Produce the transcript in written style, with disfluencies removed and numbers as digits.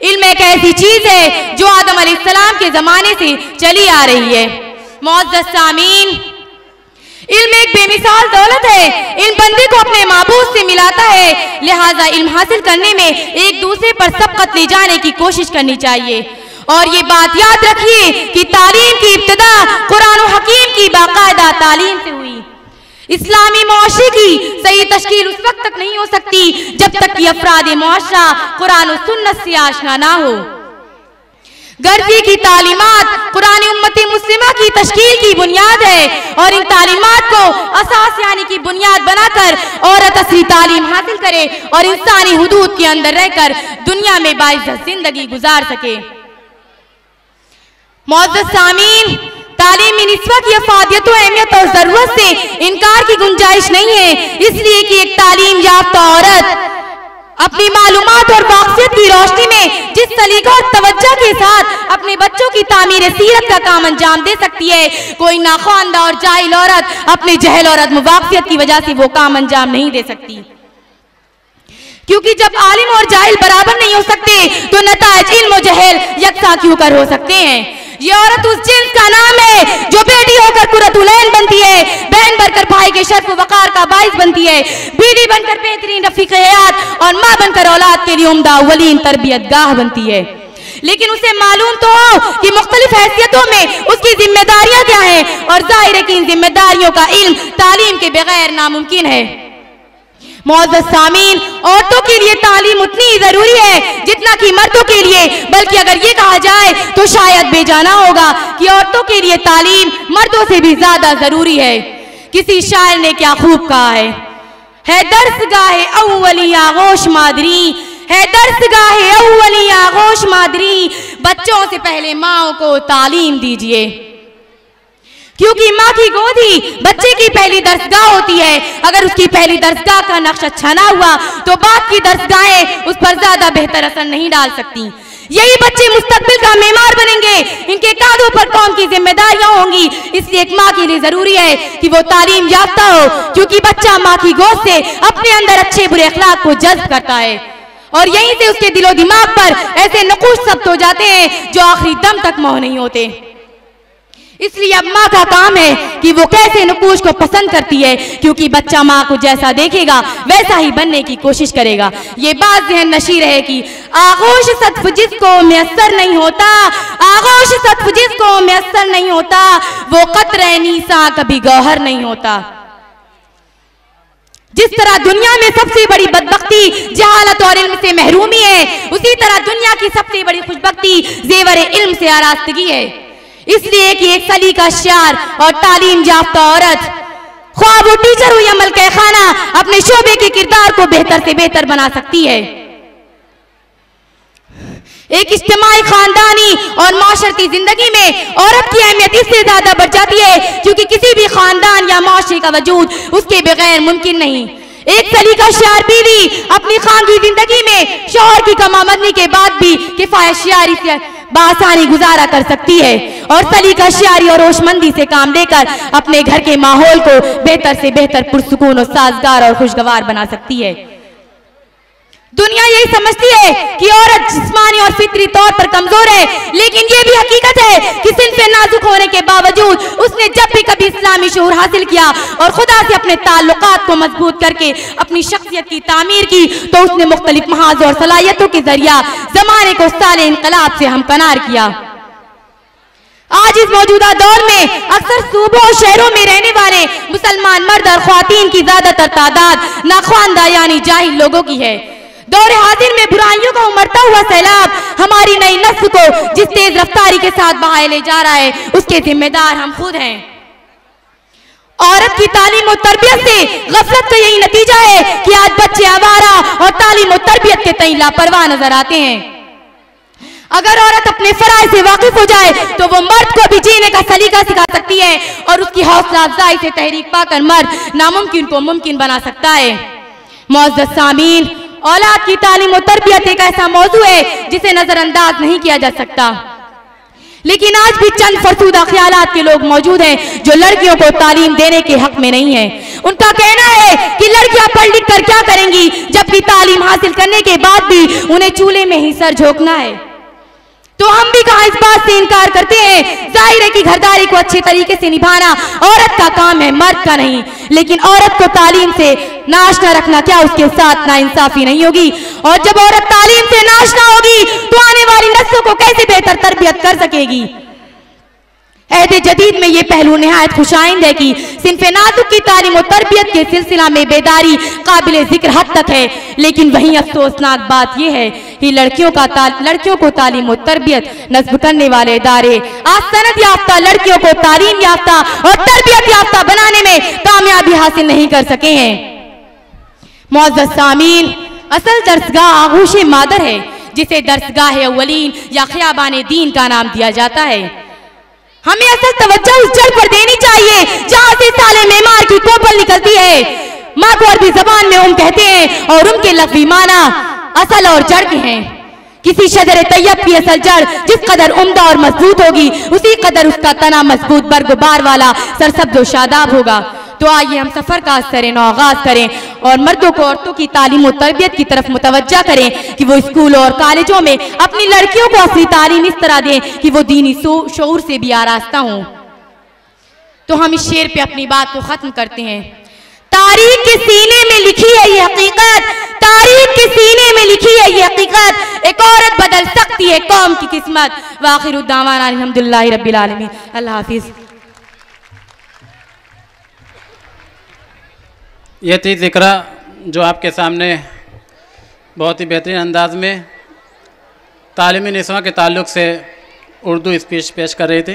इल्म एक ऐसी चीज है जो आदम अलैहिस्सलाम के जमाने से चली आ रही है। मुअज़्ज़ज़ सामीन, इल्म एक बेमिसाल दौलत है। इन बंदे को अपने माबूद से मिलाता है, लिहाजा इल्म हासिल करने में एक दूसरे पर सबकत ले जाने की कोशिश करनी चाहिए। और ये बात याद रखिए कि तालीम की इब्तिदा कुरान और हकीम की बाकायदा तालीम से हुई। इस्लामी मुआशरे की सही तश्कील उस वक्त तक नहीं हो सकती जब तक कि अफराद मुआशरा कुरान और सुन्नत से आशना ना हो। गर्जी की तालीमात कुरान उम्मत मुस्लिमा की तश्कील की बुनियाद है और इन तालीमात को असास यानी की बुनियाद बनाकर औरत असली तालीम हासिल करे और इंसानी हुदूद के अंदर रहकर दुनिया में बाइज़्ज़त जिंदगी गुजार सके। मुअज़्ज़ज़ सामीन, तालीमी निस्वा की अफादियत और अहमियत और जरूरत से इनकार की गुंजाइश नहीं है, इसलिए कि एक तालीम याफ्ता औरत अपनी मालूमात और वाक़ियत की रोशनी में जिस सलीका और तवज्जो के साथ अपने बच्चों की तामीर सीरत का काम अंजाम दे सकती है, कोई नाख्वानदा और जाहिल औरत अपने जहल और अदम वाक़ियत की वजह से वो काम अंजाम नहीं दे सकती। क्योंकि जब आलिम और जाहिल बराबर नहीं हो सकते तो नताइज इल्म और जहल यकसा क्यों कर हो सकते हैं। ये औरत उस जिन्स का नाम है जो बेटी होकर कुर्रतुलैन बनती है, बहन बनकर भाई के शर्फ वक़ार का बाइस बनती है, बीवी बनकर बेहतरीन रफ़ीक़े हयात और माँ बनकर औलाद के लिए उम्दा अव्वलीन तरबियत गाह बनती है। लेकिन उसे मालूम तो हो कि मुख्तलिफ हैसियतों में उसकी जिम्मेदारियां क्या हैं और जाहिर है कि इन जिम्मेदारियों का इल्म तालीम के बगैर नामुमकिन है। मुअज़्ज़ज़ सामीन, औरतों के लिए तालीम उतनी ही जरूरी है जितना कि मर्दों के लिए, बल्कि अगर ये कहा जाए तो शायद बेजाना होगा कि औरतों के लिए तालीम मर्दों से भी ज्यादा जरूरी है। किसी शायर ने क्या खूब कहा है दर्सगाहे अव्वली आगोश मादरी, है दर्सगाहे अव्वली आगोश मादरी, बच्चों से पहले माओ को तालीम दीजिए, क्योंकि माँ की गोद ही बच्चे की पहली दरसगाह होती है। अगर उसकी पहली दरसगाह का नक्श अच्छा ना हुआ तो बाप की दरसगाहें उस पर ज्यादा बेहतर असर नहीं डाल सकती। यही बच्चे मुस्तकबिल का मेमार बनेंगे, इनके कांधों पर कौम की जिम्मेदारियां होंगी। इसलिए एक माँ के लिए जरूरी है कि वो तालीम याफ्ता हो, क्योंकि बच्चा माँ की गोद से अपने अंदर अच्छे बुरे अखलाक को जज्ब करता है और यहीं से उसके दिलो दिमाग पर ऐसे नकूश सब्त हो जाते हैं जो आखिरी दम तक मोह नहीं होते। इसलिए अब माँ का काम है कि वो कैसे नकूश को पसंद करती है, क्योंकि बच्चा माँ को जैसा देखेगा वैसा ही बनने की कोशिश करेगा। ये बात ज़हन नशीर है कि आगोश सत्फ जिसको मैसर नहीं होता, आगोश सत्फ जिसको मैसर नहीं होता, वो कतरे नीसा कभी गौहर नहीं होता। जिस तरह दुनिया में सबसे बड़ी बदबख्ती जहालत और इल्म से महरूमी है, उसी तरह दुनिया की सबसे बड़ी खुशबख्ती जेवर इल्म से आरास्तगी है। इसलिए कि एक सलीका शार और तालीम याफ्ता औरत, ख्वाह वो टीचर हुई अमल के खाना, अपने शोबे के किरदार को बेहतर से बेहतर बना सकती है। एक इज्तिमाई, खानदानी और माशरती जिंदगी में औरत की अहमियत इससे ज्यादा बढ़ जाती है क्योंकि किसी भी खानदान या माशरे का वजूद उसके बगैर मुमकिन नहीं। एक सलीका शार बीवी अपनी खानगी जिंदगी में शौहर की कमामदनी के बाद भी किफायत शारी से बासानी गुजारा कर सकती है और सलीका शारी और होशमंदी से काम लेकर अपने घर के माहौल को बेहतर से बेहतर पुरसुकून और साजगार और खुशगवार बना सकती है। दुनिया यही समझती है कि औरत जिस्मानी और फितरी तौर पर कमजोर है, लेकिन ये भी हकीकत है कि सिंफ़े नाजुक होने के बावजूद उसने जब भी कभी इस्लामी शऊर हासिल किया और खुदा से अपने ताल्लुकात को मजबूत करके अपनी शख्सियत की तामीर की, तो उसने मुख्तलिफ महाज और सलाहियतों के जरिया जमाने को साले इनकलाब से हमकनार किया। आज इस मौजूदा दौर में अक्सर सूबों और शहरों में रहने वाले मुसलमान मर्द और ख्वातीन की ज्यादातर तादाद नाख्वानदा यानी जाहिल लोगों की है। दौर हाजिर में बुराइयों का उमड़ता हुआ सैलाब हमारी नई नस्ल को जिस तेज रफ्तारी के साथ बहाए ले जा रहा है, उसके जिम्मेदार हम खुद हैं। औरत की तालीम और तरबियत से गफलत का यही नतीजा है कि आज बच्चे आवारा और तालीम और तरबियत के तई लापरवाह नजर आते हैं। अगर औरत अपने फराइज से वाकिफ हो जाए तो वो मर्द को भी जीने का सलीका सिखा सकती है और उसकी हौसला अफजाई से तहरीक पाकर मर्द नामुमकिन को मुमकिन बना सकता है। मुअज़्ज़ज़ सामीन, औलाद की तालीम और तरबियत एक ऐसा मौजू है जिसे नजरअंदाज नहीं किया जा सकता, लेकिन आज भी चंद फरसूदा ख्यालात के लोग मौजूद हैं जो लड़कियों को तालीम देने के हक में नहीं है। उनका का कहना है कि लड़कियां पढ़ लिख कर क्या करेंगी, जबकि तालीम हासिल करने के बाद भी उन्हें चूल्हे में ही सर झोंकना है। तो हम भी कहाँ इस बात से इनकार करते हैं। जाहिर है कि घरदारी को अच्छे तरीके से निभाना औरत का काम है, मर्द का नहीं। लेकिन औरत को तालीम से नाश न रखना, क्या उसके साथ नाइंसाफी नहीं होगी? और जब औरत तालीम से नाश ना होगी तो आने वाली नस्लों को कैसे बेहतर तरबियत कर सकेगी? अहद जदीद में ये पहलू निहायत खुशाइंद है कि सिन्फ़े नाजुक की तालीम और तरबियत के सिलसिला में बेदारी काबिल जिक्र हद तक है। लेकिन वहीं अफसोसनाक बात यह है कि लड़कियों को तालीम और तरबियत नस्ब करने वाले इदारे आज सनद याफ्ता लड़कियों को तालीम याफ्ता और तरबियत याफ्ता बनाने में कामयाबी हासिल नहीं कर सके हैं। मुअज़्ज़ज़ सामीन, असल दरसगाह आगोश मादर है, जिसे दरसगाह अव्वलीन या ख़ियाबान दीन का नाम दिया जाता है। हमें असल तवज्जो उस जड़ पर देनी चाहिए जहां से साले मेमार की कोपल निकलती है। माँ को अरबी जबान में कहते हैं और उनके लफ्ज़ी माना असल और जड़ के हैं। किसी शजर तैयब की असल जड़ जिस कदर उम्दा और मजबूत होगी, उसी कदर उसका तना मजबूत बरगुबार वाला सरसब्ज़ व शादाब होगा। तो आइए हम सफ़र का सरे-नौ आगाज़ करें और मर्दों को औरतों की तालीम और तरबियत की तरफ मुतवज्जा करें कि वो स्कूलों और कॉलेजों में अपनी लड़कियों को असली तालीम इस तरह दें कि वो दीनी शऊर से भी आरास्ता हों। तो हम इस शेर पे अपनी बात को ख़त्म करते हैं। तारीख के सीने में लिखी है ये हकीकत, तारीख के सीने में लिखी है ये हकीकत, एक औरत बदल सकती है कौम की किस्मत। वाखिरु दावाना अल्हम्दुलिल्लाहि रब्बिल आलमीन। अल्लाह हाफिज़। ये थी ज़िक्रा जो आपके सामने बहुत ही बेहतरीन अंदाज में तालीमी निस्वां के ताल्लुक़ से उर्दू स्पीच पेश कर रहे थे।